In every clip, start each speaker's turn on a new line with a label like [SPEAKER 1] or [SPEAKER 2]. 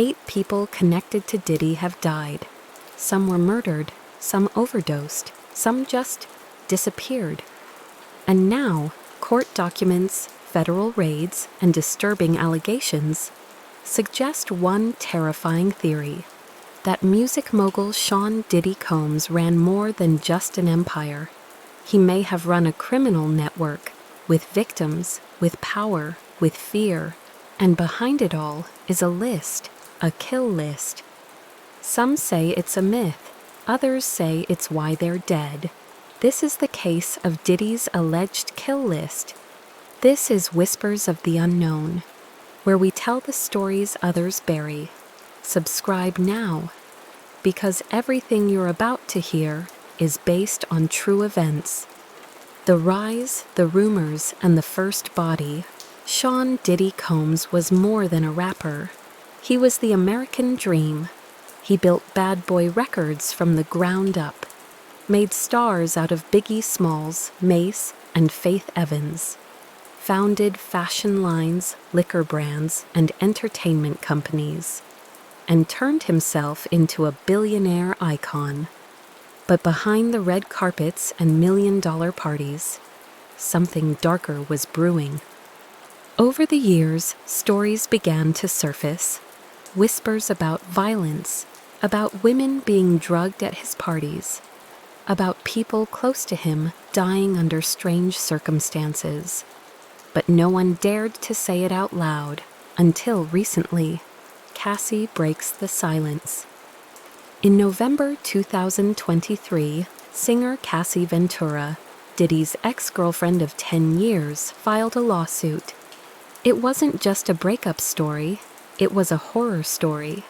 [SPEAKER 1] 8 people connected to Diddy have died. Some were murdered, some overdosed, some just disappeared. And now, court documents, federal raids, and disturbing allegations suggest one terrifying theory: that music mogul Sean Diddy Combs ran more than just an empire. He may have run a criminal network, with victims, with power, with fear, and behind it all is a list, a kill list. Some say it's a myth, others say it's why they're dead. This is the case of Diddy's alleged kill list. This is Whispers of the Unknown, where we tell the stories others bury. Subscribe now, because everything you're about to hear is based on true events. The rise, the rumors, and the first body. Sean Diddy Combs was more than a rapper. He was the American dream. He built Bad Boy Records from the ground up, made stars out of Biggie Smalls, Mace, and Faith Evans, founded fashion lines, liquor brands, and entertainment companies, and turned himself into a billionaire icon. But behind the red carpets and million-dollar parties, something darker was brewing. Over the years, stories began to surface. Whispers about violence, about women being drugged at his parties, about people close to him dying under strange circumstances. But no one dared to say it out loud until recently. Cassie breaks the silence. In November 2023, singer Cassie Ventura, Diddy's ex-girlfriend of 10 years, filed a lawsuit. It wasn't just a breakup story, it was a horror story.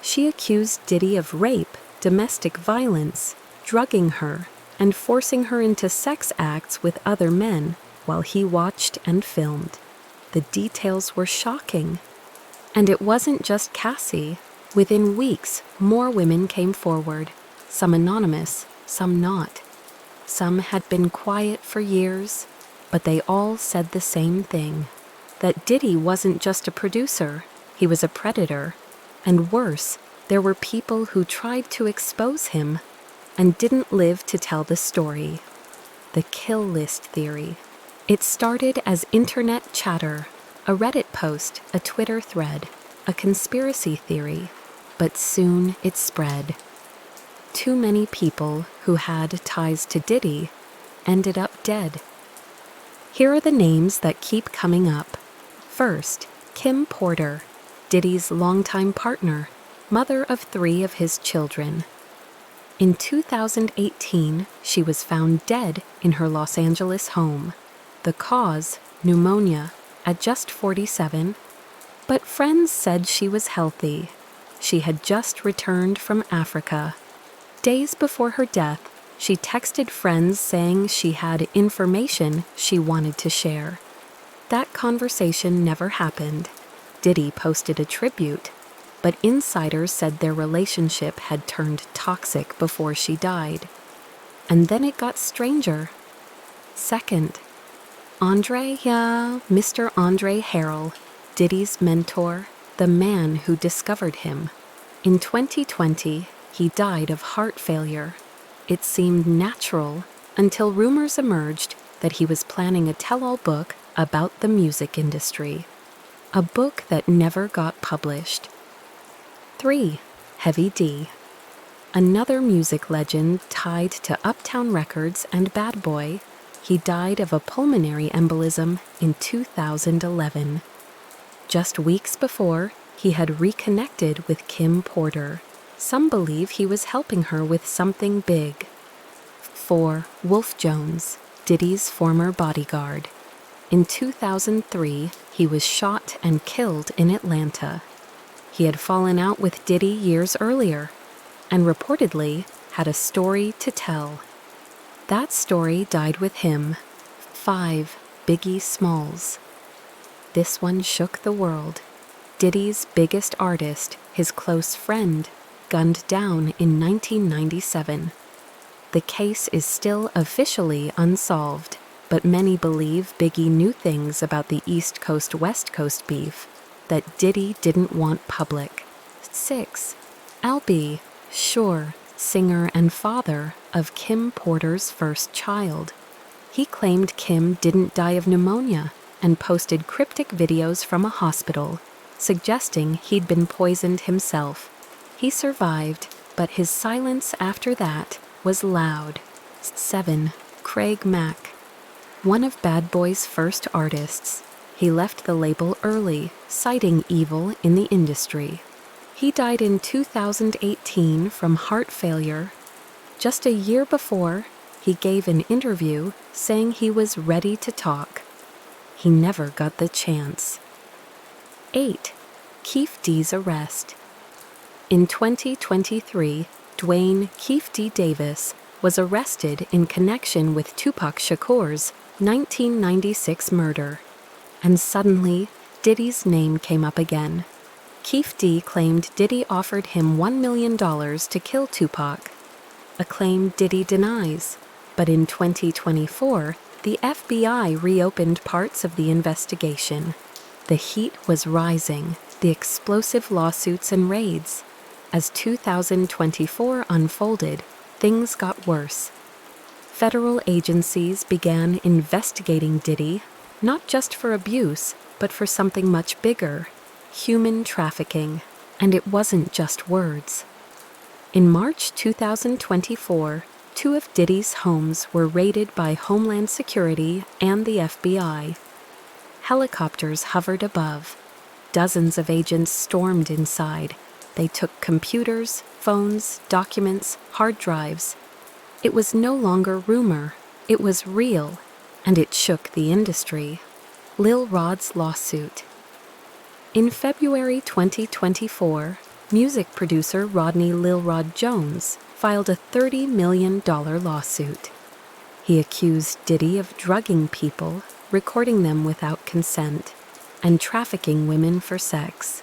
[SPEAKER 1] She accused Diddy of rape, domestic violence, drugging her, and forcing her into sex acts with other men while he watched and filmed. The details were shocking. And it wasn't just Cassie. Within weeks, more women came forward, some anonymous, some not. Some had been quiet for years, but they all said the same thing: that Diddy wasn't just a producer, he was a predator. And worse, there were people who tried to expose him and didn't live to tell the story. The kill list theory. It started as internet chatter, a Reddit post, a Twitter thread, a conspiracy theory, but soon it spread. Too many people who had ties to Diddy ended up dead. Here are the names that keep coming up. First, Kim Porter, Diddy's longtime partner, mother of 3 of his children. In 2018, she was found dead in her Los Angeles home. The cause, pneumonia, at just 47, but friends said she was healthy. She had just returned from Africa. Days before her death, she texted friends saying she had information she wanted to share. That conversation never happened. Diddy posted a tribute, but insiders said their relationship had turned toxic before she died. And then it got stranger. Second, Mr. Andre Harrell, Diddy's mentor, the man who discovered him. In 2020, he died of heart failure. It seemed natural until rumors emerged that he was planning a tell-all book about the music industry. A book that never got published. 3. Heavy D. Another music legend tied to Uptown Records and Bad Boy. He died of a pulmonary embolism in 2011. Just weeks before, he had reconnected with Kim Porter. Some believe he was helping her with something big. 4. Wolf Jones, Diddy's former bodyguard. In 2003, he was shot and killed in Atlanta. He had fallen out with Diddy years earlier, and reportedly had a story to tell. That story died with him. 5. Biggie Smalls. This one shook the world. Diddy's biggest artist, his close friend, gunned down in 1997. The case is still officially unsolved, but many believe Biggie knew things about the East Coast-West Coast beef that Diddy didn't want public. 6. Albee, Shore, singer and father of Kim Porter's first child. He claimed Kim didn't die of pneumonia and posted cryptic videos from a hospital, suggesting he'd been poisoned himself. He survived, but his silence after that was loud. 7. Craig Mack, one of Bad Boy's first artists. He left the label early, citing evil in the industry. He died in 2018 from heart failure. Just a year before, he gave an interview saying he was ready to talk. He never got the chance. 8. Keefe D's arrest. In 2023, Dwayne Keefe D. Davis was arrested in connection with Tupac Shakur's 1996 murder. And suddenly, Diddy's name came up again. Keefe D claimed Diddy offered him $1 million to kill Tupac, a claim Diddy denies. But in 2024, the FBI reopened parts of the investigation. The heat was rising, the explosive lawsuits and raids. As 2024 unfolded, things got worse. Federal agencies began investigating Diddy, not just for abuse, but for something much bigger: human trafficking. And it wasn't just words. In March 2024, 2 of Diddy's homes were raided by Homeland Security and the FBI. Helicopters hovered above. Dozens of agents stormed inside. They took computers, phones, documents, hard drives. It was no longer rumor. It was real, and it shook the industry. Lil Rod's lawsuit. In February 2024, music producer Rodney Lil Rod Jones filed a $30 million lawsuit. He accused Diddy of drugging people, recording them without consent, and trafficking women for sex.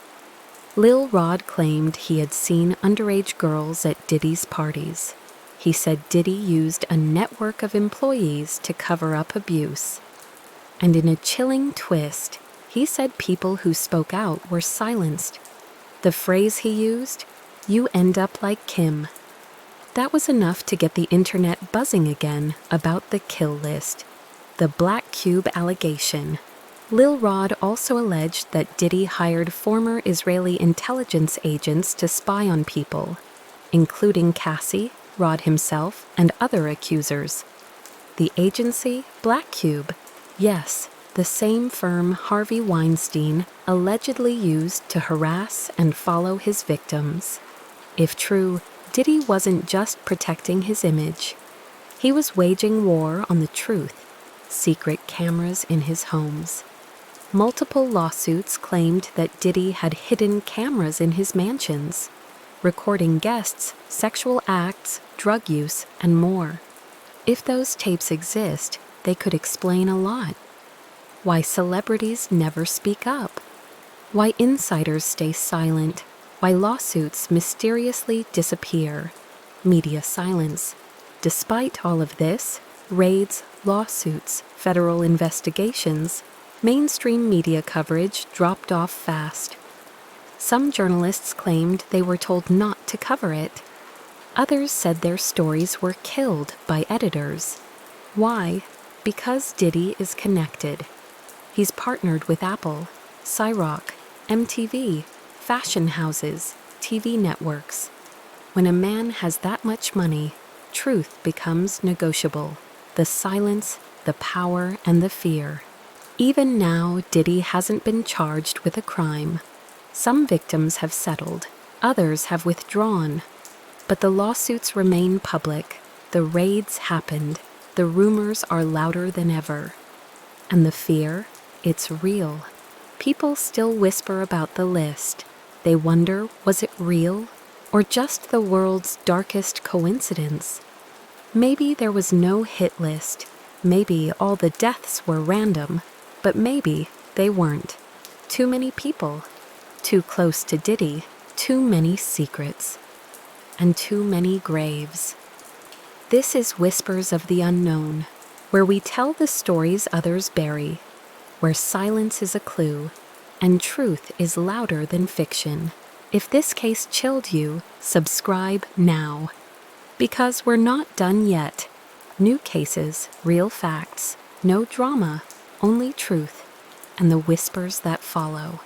[SPEAKER 1] Lil Rod claimed he had seen underage girls at Diddy's parties. He said Diddy used a network of employees to cover up abuse. And in a chilling twist, he said people who spoke out were silenced. The phrase he used, "You end up like Kim." That was enough to get the internet buzzing again about the kill list. The Black Cube allegation. Lil Rod also alleged that Diddy hired former Israeli intelligence agents to spy on people, including Cassie, Rod himself, and other accusers. The agency, Black Cube, yes, the same firm Harvey Weinstein allegedly used to harass and follow his victims. If true, Diddy wasn't just protecting his image. He was waging war on the truth. Secret cameras in his homes. Multiple lawsuits claimed that Diddy had hidden cameras in his mansions, recording guests, sexual acts, drug use, and more. If those tapes exist, they could explain a lot. Why celebrities never speak up. Why insiders stay silent. Why lawsuits mysteriously disappear. Media silence. Despite all of this, raids, lawsuits, federal investigations, mainstream media coverage dropped off fast. Some journalists claimed they were told not to cover it. Others said their stories were killed by editors. Why? Because Diddy is connected. He's partnered with Apple, Cyrock, MTV, fashion houses, TV networks. When a man has that much money, truth becomes negotiable. The silence, the power, and the fear. Even now, Diddy hasn't been charged with a crime. Some victims have settled, others have withdrawn. But the lawsuits remain public. The raids happened. The rumors are louder than ever. And the fear? It's real. People still whisper about the list. They wonder, was it real? Or just the world's darkest coincidence? Maybe there was no hit list. Maybe all the deaths were random. But maybe they weren't. Too many people. Too close to Diddy. Too many secrets. And too many graves. This is Whispers of the Unknown, where we tell the stories others bury, where silence is a clue, and truth is louder than fiction. If this case chilled you, subscribe now. Because we're not done yet. New cases, real facts, no drama, only truth, and the whispers that follow.